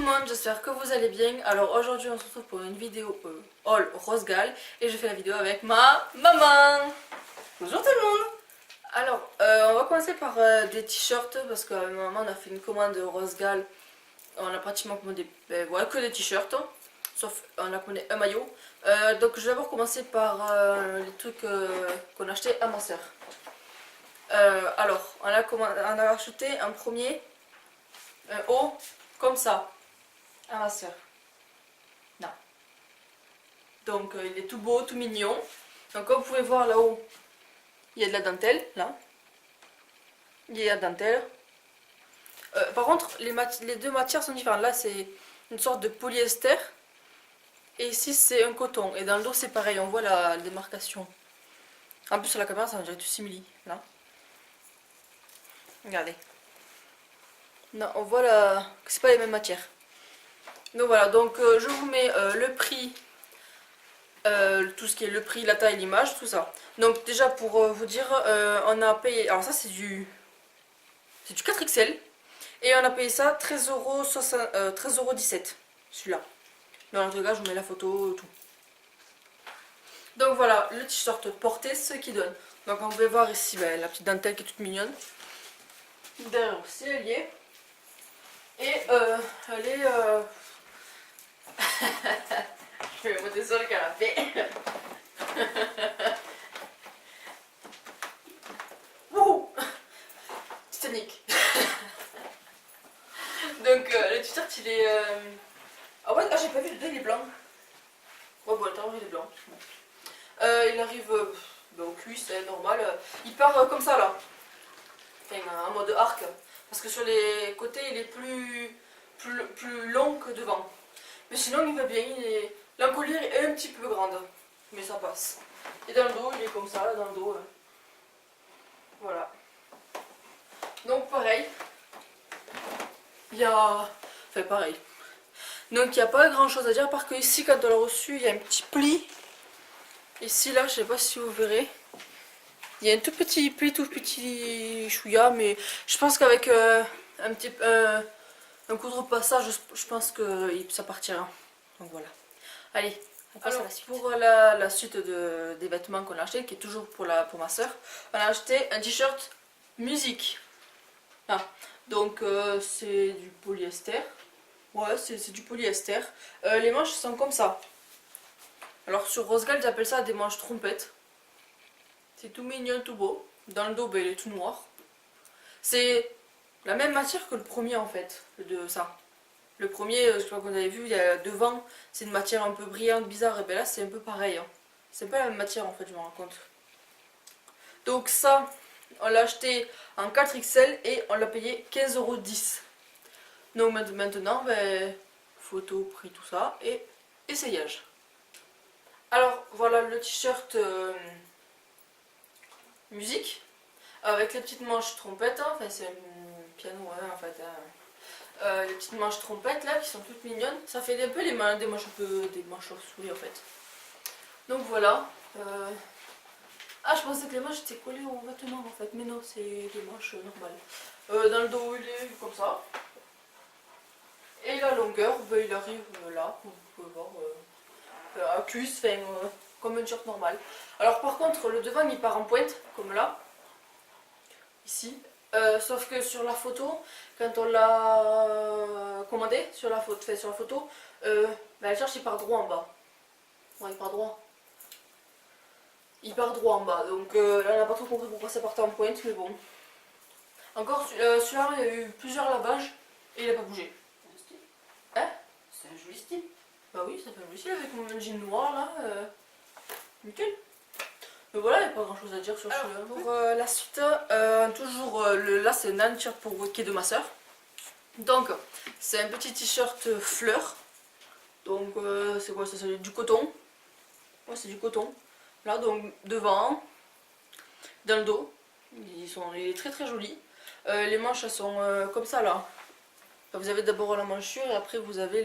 le monde, j'espère que vous allez bien. Alors aujourd'hui on se retrouve pour une vidéo haul Rosgal et je fais la vidéo avec ma maman. Bonjour tout le monde. Alors on va commencer par des t-shirts parce que ma maman on a fait une commande Rosgal. On a pratiquement commandé ouais, que des t-shirts, sauf on a commandé un maillot. Donc je vais d'abord commencer par les trucs qu'on a acheté à ma soeur. Alors on a acheté un premier haut comme ça à ma soeur. Non. Donc il est tout beau, tout mignon. Donc comme vous pouvez voir là-haut, il y a de la dentelle, là. Il y a de la dentelle. Par contre, les deux matières sont différentes. Là, c'est une sorte de polyester. Et ici, c'est un coton. Et dans le dos, c'est pareil. On voit la démarcation. En plus, sur la caméra, ça dirait du simili. Là. Regardez. Non, on voit que c'est pas les mêmes matières. Donc voilà. Donc, je vous mets le prix. Tout ce qui est le prix, la taille, l'image, tout ça. Donc déjà, pour vous dire, on a payé... Alors ça, c'est du 4XL. Et on a payé ça 13,17 €, celui-là. Dans le regard, je vous mets la photo, tout. Donc voilà, le t-shirt porté, ce qui donne. Donc on peut voir ici la petite dentelle qui est toute mignonne. Derrière aussi, elle y est. Et elle est... je vais monter sur le canapé. Wouhou, Titanic. Donc le t-shirt il est... Ah ouais, j'ai pas vu le dos, il est blanc. Ouais, bon, attends, il est blanc. Il arrive au cuisse, c'est normal. Il part comme ça là. Enfin, en mode arc. Parce que sur les côtés, il est plus long que devant. Mais sinon, il va bien. L'encolure est un petit peu grande. Mais ça passe. Et dans le dos, il est comme ça, là, dans le dos. Voilà. Donc, pareil. Il y a... Enfin, pareil. Donc, il n'y a pas grand chose à dire, à part que ici, quand on l'a reçu, il y a un petit pli. Ici, là, je sais pas si vous verrez. Il y a un tout petit pli, tout petit chouïa, mais je pense qu'avec un coup de repassage, je pense que ça partira. Donc, voilà. Allez, on passe à la suite. Pour la suite des vêtements qu'on a acheté, qui est toujours pour ma soeur, on a acheté un t-shirt musique. Ah. Donc c'est du polyester. Ouais, c'est du polyester. Les manches sont comme ça. Alors sur Rosgal, ils appellent ça des manches trompettes. C'est tout mignon, tout beau. Dans le dos, il est tout noir. C'est la même matière que le premier en fait, de ça. Le premier, je crois que vous avez vu, il y a devant, c'est une matière un peu brillante, bizarre. Et bien là, c'est un peu pareil. Hein. C'est pas la même matière en fait, je me rends compte. Donc ça, on l'a acheté en 4XL et on l'a payé 15,10 €. Donc maintenant, photo, prix, tout ça et essayage. Alors voilà le t-shirt musique avec les petites manches trompettes. Hein. Enfin, c'est un piano en fait. Hein. Les petites manches trompettes là qui sont toutes mignonnes. Ça fait un peu des manches chauves-souris en fait. Donc voilà. Ah, je pensais que les manches étaient collées au vêtement en fait, mais non, c'est des manches normales. Dans le dos, il est comme ça. Et la longueur, il arrive là, vous pouvez voir, à cuisse, comme un shirt normal. Alors par contre, le devant, il part en pointe, comme là, ici. Sauf que sur la photo, quand on l'a commandé, sur la photo, le shirt, il part droit en bas. Ouais, il part droit. Il part droit en bas, donc là on n'a pas trop compris pourquoi ça partait en pointe, mais bon. Encore, celui-là, il y a eu plusieurs lavages et il n'a pas bougé. Hein? C'est un joli style. Bah oui, ça fait un joli style avec mon jean noir là. Nickel. Mais voilà, il n'y a pas grand chose à dire sur celui-là. Pour la suite, toujours là c'est un t-shirt qui est de ma soeur. Donc, c'est un petit t-shirt fleur. Donc, c'est quoi ça? C'est du coton. Ouais, c'est du coton. Là, donc devant, dans le dos, il est très très joli. Les manches elles sont comme ça là. Enfin, vous avez d'abord la manchure et après vous avez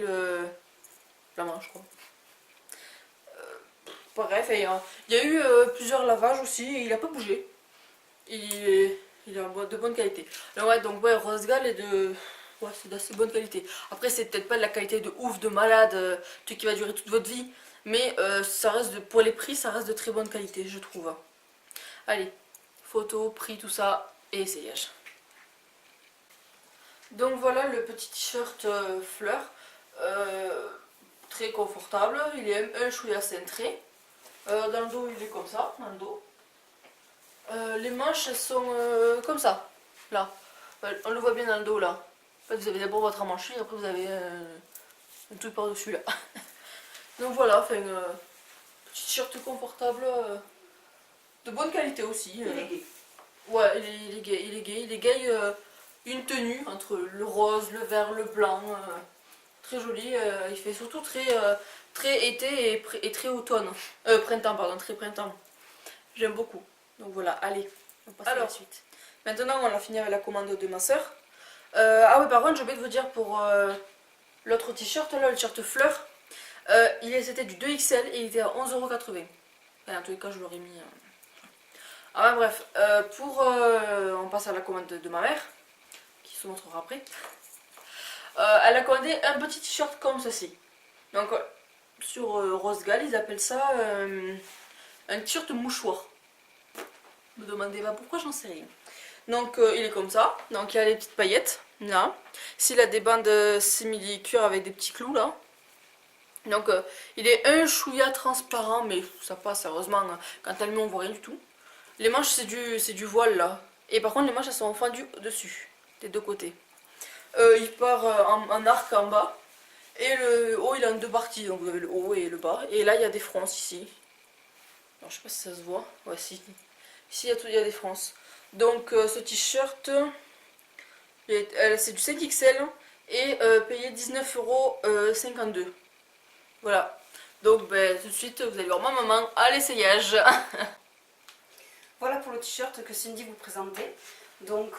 la manche quoi. Bref, il y a eu plusieurs lavages aussi et il n'a pas bougé. Il est de bonne qualité. Alors, ouais, donc ouais, Rosgal est de ouais, c'est d'assez bonne qualité. Après, c'est peut-être pas de la qualité de ouf, de malade, truc qui va durer toute votre vie. Mais ça reste pour les prix, ça reste de très bonne qualité, je trouve. Allez, photo, prix, tout ça, et essayage. Donc voilà le petit t-shirt fleur. Très confortable. Il est un chouïa cintré. Dans le dos, il est comme ça, dans le dos. Les manches, elles sont comme ça, là. On le voit bien dans le dos, là. En fait, vous avez d'abord votre emmanchure, après vous avez un truc par-dessus, là. Donc voilà, enfin, petit t-shirt confortable, de bonne qualité aussi. Il est gai. Ouais, il est gay, il est gay. Il est gay, une tenue entre le rose, le vert, le blanc. Très joli, il fait surtout très été et très automne. Printemps, pardon, très printemps. J'aime beaucoup. Donc voilà, allez, on passe à la suite. Maintenant, on a fini avec la commande de ma soeur. Ah oui, par contre, j'ai oublié de vous dire pour l'autre t-shirt, là, le t-shirt fleur, c'était du 2XL et il était à 11,80 €. Enfin, en tous les cas, je l'aurais mis. Ah ouais, bref, on passe à la commande de ma mère, qui se montrera après. Elle a commandé un petit t-shirt comme ceci. Donc, sur Rosegal, ils appellent ça un t-shirt mouchoir. Ne me demandez pas pourquoi, j'en sais rien. Donc il est comme ça, donc il y a les petites paillettes là. Ici il a des bandes simili-cuir avec des petits clous là. Donc il est un chouïa transparent, mais ça passe heureusement, quand elle le met on voit rien du tout. Les manches c'est du voile là. Et par contre les manches elles sont fendues dessus, des deux côtés. Il part en arc en bas. Et le haut il est en deux parties, donc vous avez le haut et le bas. Et là il y a des fronces ici. Alors, je sais pas si ça se voit. Ouais si. Ici il y a des fronces. Donc ce t-shirt, c'est du 5XL et payé 19,52 €. Voilà. Donc ben, tout de suite vous allez voir ma maman à l'essayage. Voilà pour le t-shirt que Cindy vous présentait. Donc,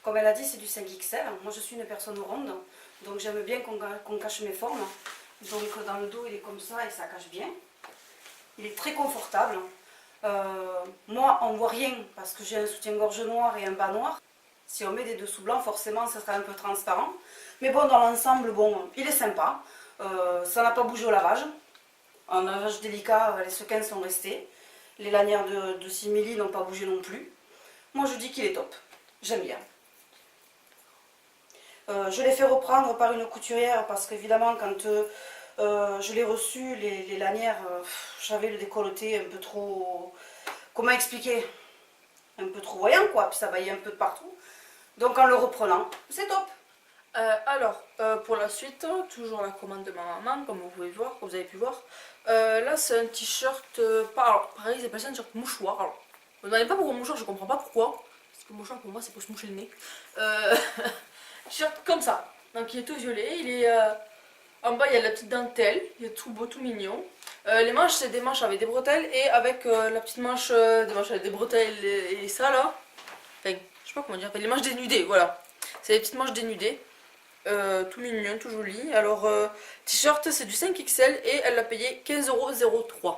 comme elle a dit, c'est du 5XL. Moi, je suis une personne ronde, donc j'aime bien qu'on cache mes formes. Donc, dans le dos, il est comme ça et ça cache bien. Il est très confortable. Moi, on ne voit rien parce que j'ai un soutien-gorge noir et un bas noir. Si on met des dessous blancs, forcément, ça sera un peu transparent. Mais bon, dans l'ensemble, bon, il est sympa. Ça n'a pas bougé au lavage. Un lavage délicat, les sequins sont restés. Les lanières de simili n'ont pas bougé non plus. Moi, je dis qu'il est top. J'aime bien. Je l'ai fait reprendre par une couturière parce qu'évidemment, quand je l'ai reçu, les lanières, j'avais le décolleté un peu trop... Comment expliquer? Un peu trop voyant, quoi. Puis ça baillait un peu de partout. Donc, en le reprenant, c'est top. Pour la suite, toujours la commande de ma maman, comme vous pouvez voir, comme vous avez pu voir. Là, c'est un t-shirt, pareil, ils appellent ça un t-shirt mouchoir. Alors, ne me demandez pas pourquoi mouchoir, je comprends pas pourquoi. Parce que mouchoir, pour moi, c'est pour se moucher le nez. T-shirt comme ça. Donc, il est tout violet. Il est, en bas, il y a la petite dentelle. Il est tout beau, tout mignon. Les manches, c'est des manches avec des bretelles. Et avec la petite manche, des manches avec des bretelles et ça, là. Enfin, je sais pas comment dire. Les manches dénudées, voilà. C'est des petites manches dénudées. Tout mignon, tout joli. Alors, t-shirt, c'est du 5XL et elle l'a payé 15,03 €.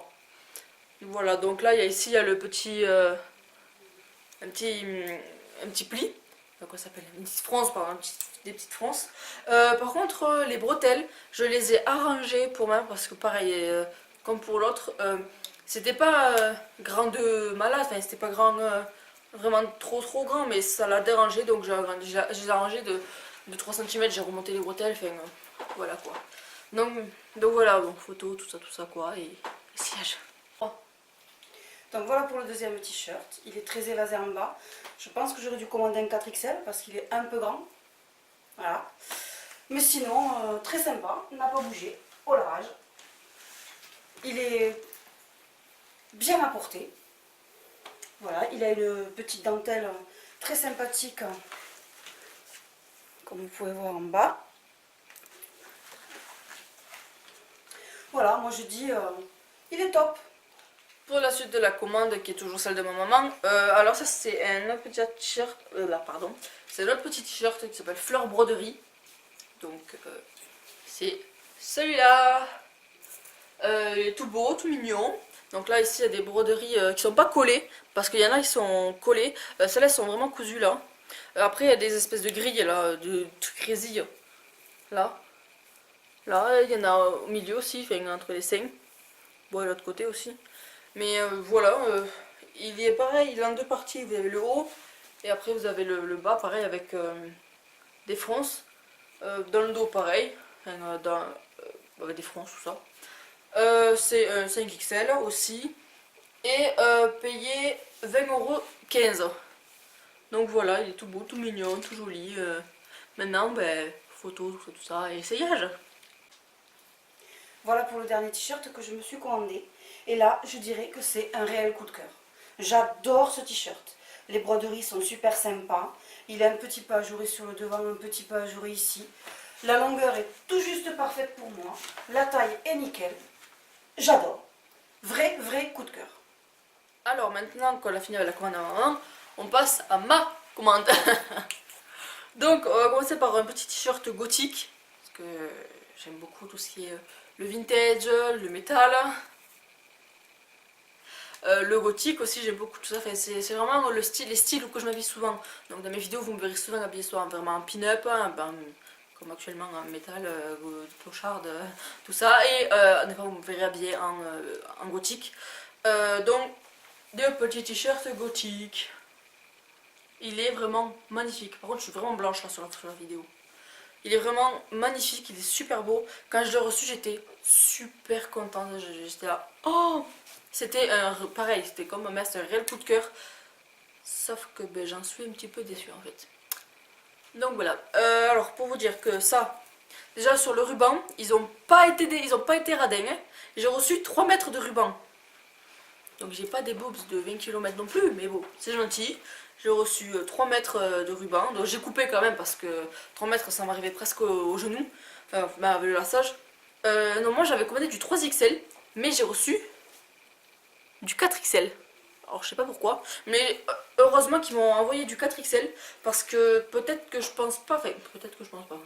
Voilà, donc là, ici, il y a le petit, un petit pli. Quoi ça s'appelle? Une petite fronce, pardon, des petites fronces. Par contre, les bretelles, je les ai arrangées pour moi parce que pareil, comme pour l'autre, c'était pas grand de malade, enfin, c'était pas grand, vraiment trop grand, mais ça l'a dérangé, donc je les ai arrangées de 3 cm, j'ai remonté les bretelles, enfin voilà quoi. Donc voilà, donc photo, tout ça quoi, et siège. Oh. Donc voilà pour le deuxième t-shirt, il est très évasé en bas. Je pense que j'aurais dû commander un 4XL parce qu'il est un peu grand. Voilà. Mais sinon, très sympa, il n'a pas bougé au lavage. Il est bien apporté. Voilà, il a une petite dentelle très sympathique, comme vous pouvez voir en bas. Voilà, moi je dis, il est top. Pour la suite de la commande, qui est toujours celle de ma maman, alors ça c'est un autre petit t-shirt, c'est l'autre petit t-shirt qui s'appelle Fleur Broderie. Donc c'est celui-là. Il est tout beau, tout mignon. Donc là ici il y a des broderies qui sont pas collées, parce qu'il y en a qui sont collées. Celles-là sont vraiment cousues là. Après, il y a des espèces de grilles là, de trucs résillés. Là. Là, il y en a au milieu aussi, enfin, entre les seins. Bon, et l'autre côté aussi. Mais voilà, il est pareil, il est en deux parties. Vous avez le haut, et après vous avez le bas, pareil, avec des fronces. Dans le dos, pareil, enfin, avec des fronces, tout ça. C'est un 5XL aussi. Et payé 20,15 €. Donc voilà, il est tout beau, tout mignon, tout joli. Maintenant, ben, photo, tout ça, et essayage. Voilà pour le dernier t-shirt que je me suis commandé. Et là, je dirais que c'est un réel coup de cœur. J'adore ce t-shirt. Les broderies sont super sympas. Il a un petit peu ajouré sur le devant, un petit peu ajouré ici. La longueur est tout juste parfaite pour moi. La taille est nickel. J'adore. Vrai coup de cœur. Alors maintenant qu'on a fini avec la commande à maman, on passe à ma commande. Donc on va commencer par un petit t-shirt gothique, parce que j'aime beaucoup tout ce qui est le vintage, le métal. Le gothique aussi, j'aime beaucoup tout ça. Enfin, c'est vraiment les styles que je m'habille souvent. Donc dans mes vidéos, vous me verrez souvent habillée soit vraiment en pin-up, comme actuellement en métal, clochard, tout ça. Et des fois, vous me verrez habillée en gothique. Donc, deux petits t-shirts gothiques. Il est vraiment magnifique. Par contre, je suis vraiment blanche là sur la vidéo. Il est vraiment magnifique, il est super beau. Quand je l'ai reçu, j'étais super contente. J'étais là, oh! C'était pareil, c'était comme ma mère, c'était un réel coup de cœur. Sauf que ben, j'en suis un petit peu déçue en fait. Donc voilà. Alors pour vous dire que ça, déjà sur le ruban, ils ont pas été radins. Hein. J'ai reçu 3 mètres de ruban. Donc j'ai pas des boobs de 20 km non plus, mais bon, c'est gentil. J'ai reçu 3 mètres de ruban. Donc j'ai coupé quand même parce que 3 mètres ça m'arrivait presque au genou. Enfin, avec le lassage. Non, moi j'avais commandé du 3XL, mais j'ai reçu du 4XL. Alors je sais pas pourquoi, mais heureusement qu'ils m'ont envoyé du 4XL parce que peut-être que je pense pas, enfin peut-être que je pense pas,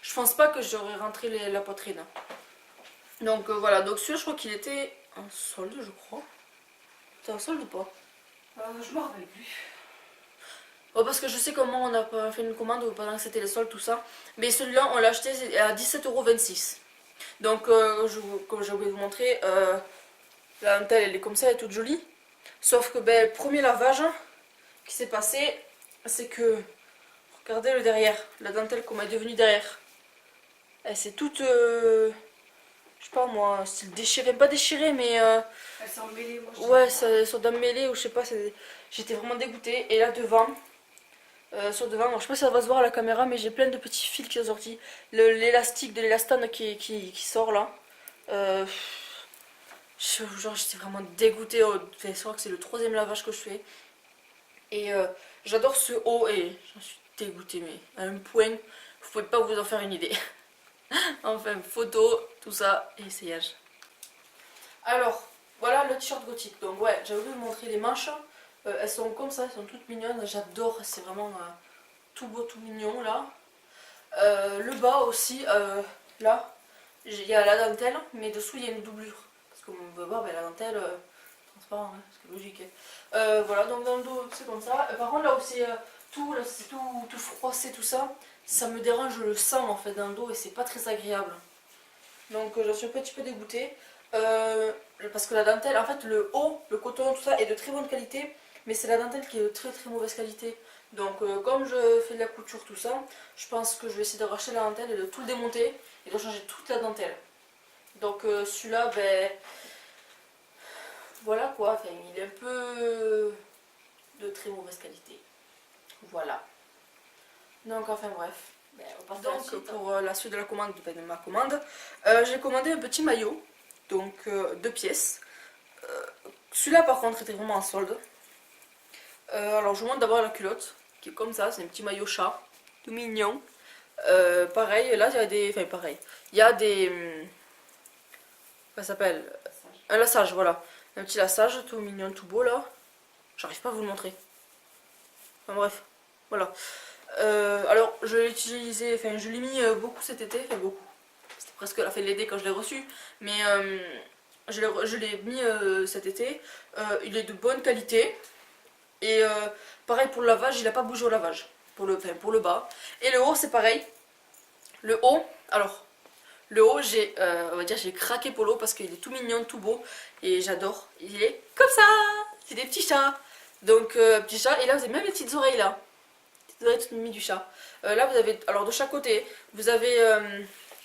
je pense pas que j'aurais rentré la poitrine. Donc voilà, donc celui-là je crois qu'il était en solde je crois. C'était en solde ou pas? Je me rappelle plus. Oh, parce que je sais comment on a fait une commande pendant que c'était les soldes tout ça. Mais celui-là on l'a acheté à 17,26 €. Donc comme j'ai oublié de vous montrer, la dentelle elle est comme ça, elle est toute jolie. Sauf que ben, le premier lavage qui s'est passé, c'est que, regardez le derrière, la dentelle comment elle est devenue derrière. Elle s'est toute, je sais pas moi, style déchirée, pas déchirée mais... Elles sont mêlées, moi je ouais, elles sont mêlées ou je sais pas, j'étais vraiment dégoûtée. Et là devant, sur devant, alors, je sais pas si ça va se voir à la caméra mais j'ai plein de petits fils qui sont sortis. L'élastique de l'élastane qui sort là. Genre j'étais vraiment dégoûtée. C'est sûr que c'est le 3e lavage que je fais. Et j'adore ce haut et j'en suis dégoûtée, mais à un point, vous pouvez pas vous en faire une idée. Enfin, photo, tout ça, et essayage. Alors, voilà le t-shirt gothique. Donc ouais, j'ai oublié de vous montrer les manches. Elles sont comme ça, elles sont toutes mignonnes. J'adore, c'est vraiment tout beau, tout mignon là. Le bas aussi, là, il y a la dentelle, mais dessous il y a une doublure. Parce qu'on veut voir ben, la dentelle transparent, hein, c'est logique. Voilà, donc dans le dos c'est comme ça. Par contre là où c'est tout froissé, tout ça, ça me dérange, je le sens en fait dans le dos et c'est pas très agréable. Donc j'en suis un petit peu dégoûtée. Parce que la dentelle, en fait le haut, le coton, tout ça est de très bonne qualité, mais c'est la dentelle qui est de très très mauvaise qualité. Donc comme je fais de la couture, tout ça, je pense que je vais essayer de racheter la dentelle et de tout le démonter et de changer toute la dentelle. Donc celui-là, ben... voilà quoi, enfin, il est un peu de très mauvaise qualité. Voilà. Donc enfin bref. Ben, on passe donc suite, pour la suite de la commande, de ma commande, j'ai commandé un petit maillot, donc 2 pièces. Celui-là par contre était vraiment en solde. Alors je vous montre d'abord la culotte, qui est comme ça, c'est un petit maillot chat, tout mignon. Pareil, là il y a des... Enfin pareil, il y a des... ça s'appelle un lassage, voilà. Un petit lassage tout mignon, tout beau là. J'arrive pas à vous le montrer. Enfin bref, voilà. Alors je l'ai utilisé, enfin je l'ai mis beaucoup cet été, enfin beaucoup. C'était presque la fin de l'été quand je l'ai reçu. Mais je l'ai mis cet été. Il est de bonne qualité. Et pareil pour le lavage, il n'a pas bougé au lavage. Pour le bas. Et le haut, c'est pareil. Le haut, alors, le haut, on va dire, j'ai craqué pour le haut parce qu'il est tout mignon, tout beau. Et j'adore. Il est comme ça. C'est des petits chats. Donc, petits chats. Et là, vous avez même les petites oreilles là. Les petites oreilles toutes mimiques du chat. Là, vous avez, alors de chaque côté, vous avez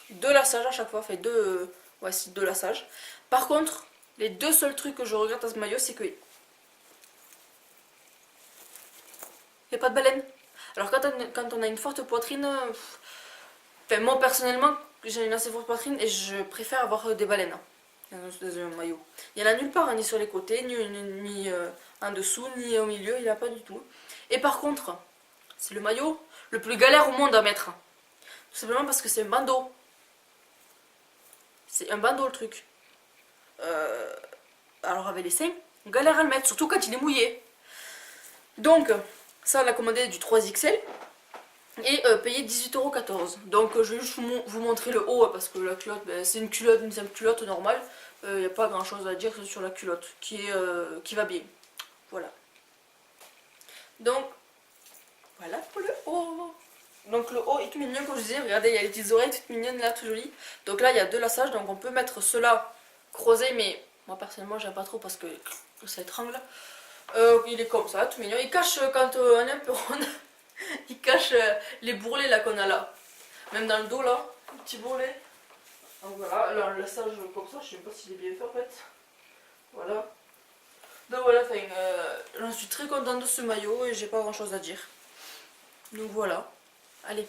deux lassages à chaque fois. Fait deux, ouais, c'est deux lassages. Par contre, les deux seuls trucs que je regrette à ce maillot, c'est que il n'y a pas de baleine. Alors quand on a une forte poitrine, enfin, moi personnellement j'ai une assez forte poitrine et je préfère avoir des baleines dans un maillot. Il n'y en a nulle part, hein, ni sur les côtés, ni en dessous, ni au milieu, il n'y en a pas du tout. Et par contre, c'est le maillot le plus galère au monde à mettre. Tout simplement parce que c'est un bandeau. C'est un bandeau le truc. Alors avec les seins, on galère à le mettre, surtout quand il est mouillé. Donc, ça, on a commandé du 3XL et payé 18,14 €. Donc, je vais juste vous montrer le haut parce que la culotte, ben, c'est une culotte, une simple culotte normale. Il n'y a pas grand chose à dire sur la culotte qui va bien. Voilà. Donc, voilà pour le haut. Donc, le haut est tout mignon, comme je disais. Regardez, il y a les petites oreilles toutes mignonnes là, tout jolies. Donc, là, il y a deux lassages. Donc, on peut mettre ceux-là croisés, mais moi personnellement, j'aime pas trop parce que ça étrangle. Il est comme ça, tout mignon. Il cache, quand on est un peu ronde, il cache les bourrelets là qu'on a là. Même dans le dos là, un petit bourrelet. Donc voilà, là, un lassage comme ça, je sais pas s'il est bien fait en fait. Voilà. Donc voilà, j'en suis très contente de ce maillot et j'ai pas grand chose à dire. Donc voilà. Allez,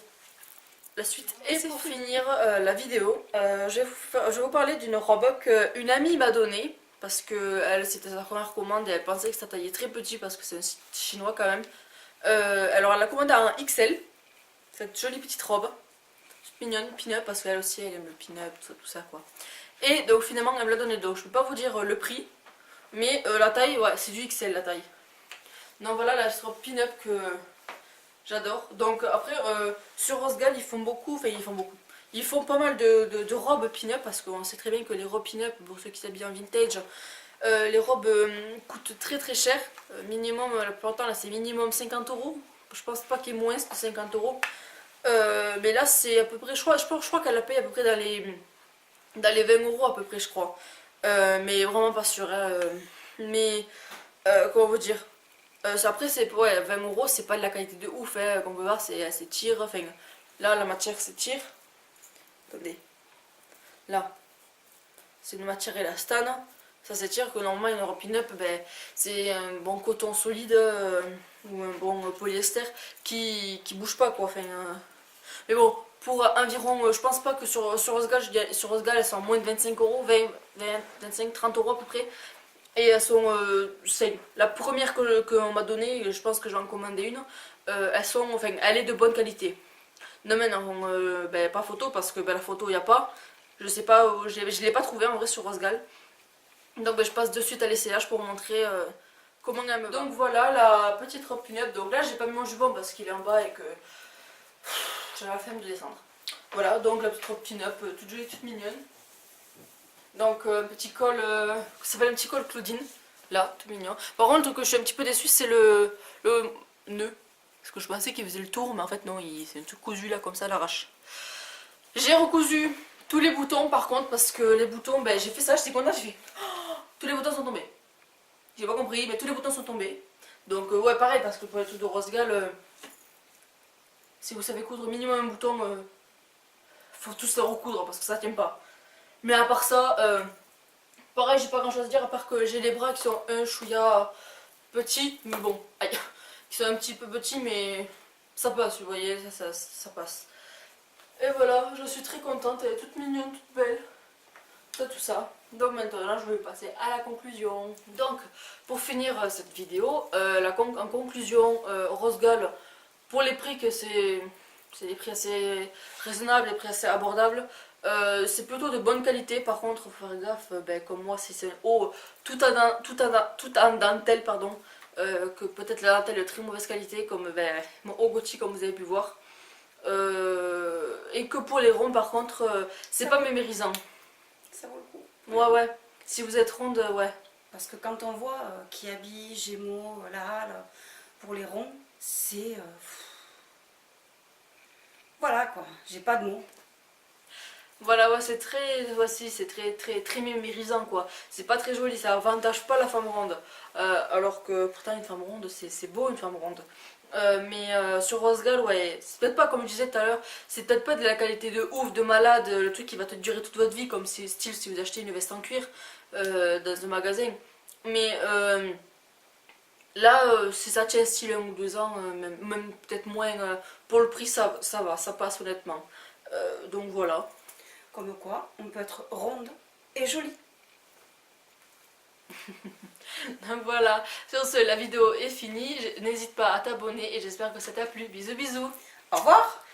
la suite. Et pour finir la vidéo, je vais vous parler d'une robe qu'une amie m'a donnée. Parce que elle, c'était sa première commande et elle pensait que ça taillait très petit parce que c'est un site chinois quand même. Alors elle a commandé un XL, cette jolie petite robe, toute mignonne, pin-up, parce qu'elle aussi elle aime le pin-up, tout ça quoi. Et donc finalement elle me l'a donné, donc je peux pas vous dire le prix, mais la taille, ouais, c'est du XL la taille. Donc voilà la robe pin-up que j'adore. Donc après sur Rosgal ils font beaucoup, ils font pas mal de robes pin-up parce qu'on sait très bien que les robes pin-up, pour ceux qui s'habillent en vintage, les robes coûtent très très cher. Minimum, la plupart du temps là c'est minimum 50 €. Je pense pas qu'il y ait moins de 50 €. Mais là c'est à peu près, je crois qu'elle la paye à peu près dans les 20 € à peu près je crois. Mais vraiment pas sûr. Hein. Mais comment vous dire, après c'est ouais, 20 € c'est pas de la qualité de ouf. Hein. Comme on peut voir c'est tire. Enfin, là la matière c'est tire. Attendez. Là. C'est une matière élastane. Ça s'étire que normalement une robe pin-up, ben, c'est un bon coton solide ou un bon polyester qui bouge pas quoi. Enfin, mais bon, pour environ, je pense pas que sur Osgal, elles sont à moins de 25 €, 25, 30 € à peu près. Et elles sont, c'est la première qu'on m'a donnée, je pense que j'en commandé une. Elle est de bonne qualité. Non mais non, ben, pas photo parce que ben, la photo il n'y a pas. Je sais pas, je l'ai pas trouvé en vrai sur Rosgal. Donc ben, je passe de suite à l'essayage pour vous montrer comment elle me va. Donc voilà la petite robe pin-up. Donc là j'ai pas mis mon jupon parce qu'il est en bas et que j'avais la flemme de descendre. Voilà, donc la petite robe pin-up, toute jolie, toute mignonne. Donc un petit col, ça s'appelle un petit col Claudine. Là, tout mignon. Par contre, le truc que je suis un petit peu déçue, c'est le nœud. Parce que je pensais qu'il faisait le tour, mais en fait non, c'est un truc cousu là comme ça à l'arrache. J'ai recousu tous les boutons par contre, parce que les boutons, ben j'ai fait ça, j'étais contente, j'ai fait oh, tous les boutons sont tombés. J'ai pas compris, mais tous les boutons sont tombés. Donc ouais, pareil, parce que pour les trucs de Rosgal, si vous savez coudre minimum un bouton, faut tous les recoudre parce que ça tient pas. Mais à part ça, pareil, j'ai pas grand chose à dire, à part que j'ai les bras qui sont un chouïa petits, mais bon, aïe, qui sont un petit peu petits, mais ça passe, vous voyez, ça passe. Et voilà, je suis très contente, elle est toute mignonne, toute belle, tout ça. Donc maintenant, je vais passer à la conclusion. Donc, pour finir cette vidéo, en conclusion, Rosgal, pour les prix que c'est des prix assez raisonnables, des prix assez abordables, c'est plutôt de bonne qualité. Par contre, il faut faire gaffe, ben, comme moi, si c'est un haut tout en dentelle, pardon, que peut-être la dentelle est de très mauvaise qualité, comme ben, mon haut gothique, comme vous avez pu voir. Et que pour les ronds, par contre, c'est pas mémérisant. Ça vaut le coup. Ouais, ouais. Si vous êtes ronde, ouais. Parce que quand on voit Kiabi, Gémeaux, La Halle, pour les ronds, c'est... voilà quoi, j'ai pas de mots. Voilà, ouais, c'est très, voici, c'est très mémérisant quoi. C'est pas très joli, ça avantage pas la femme ronde. Alors que pourtant une femme ronde, c'est beau une femme ronde. Sur Rose Gold, ouais, c'est peut-être pas comme je disais tout à l'heure, c'est peut-être pas de la qualité de ouf, de malade, le truc qui va te durer toute votre vie, comme style si vous achetez une veste en cuir dans un magasin. Mais là, si ça tient style 1 ou 2 ans, même peut-être moins, pour le prix ça va, ça passe honnêtement. Donc voilà. Comme quoi, on peut être ronde et jolie. Donc voilà, sur ce, la vidéo est finie. N'hésite pas à t'abonner et j'espère que ça t'a plu. Bisous bisous. Au revoir!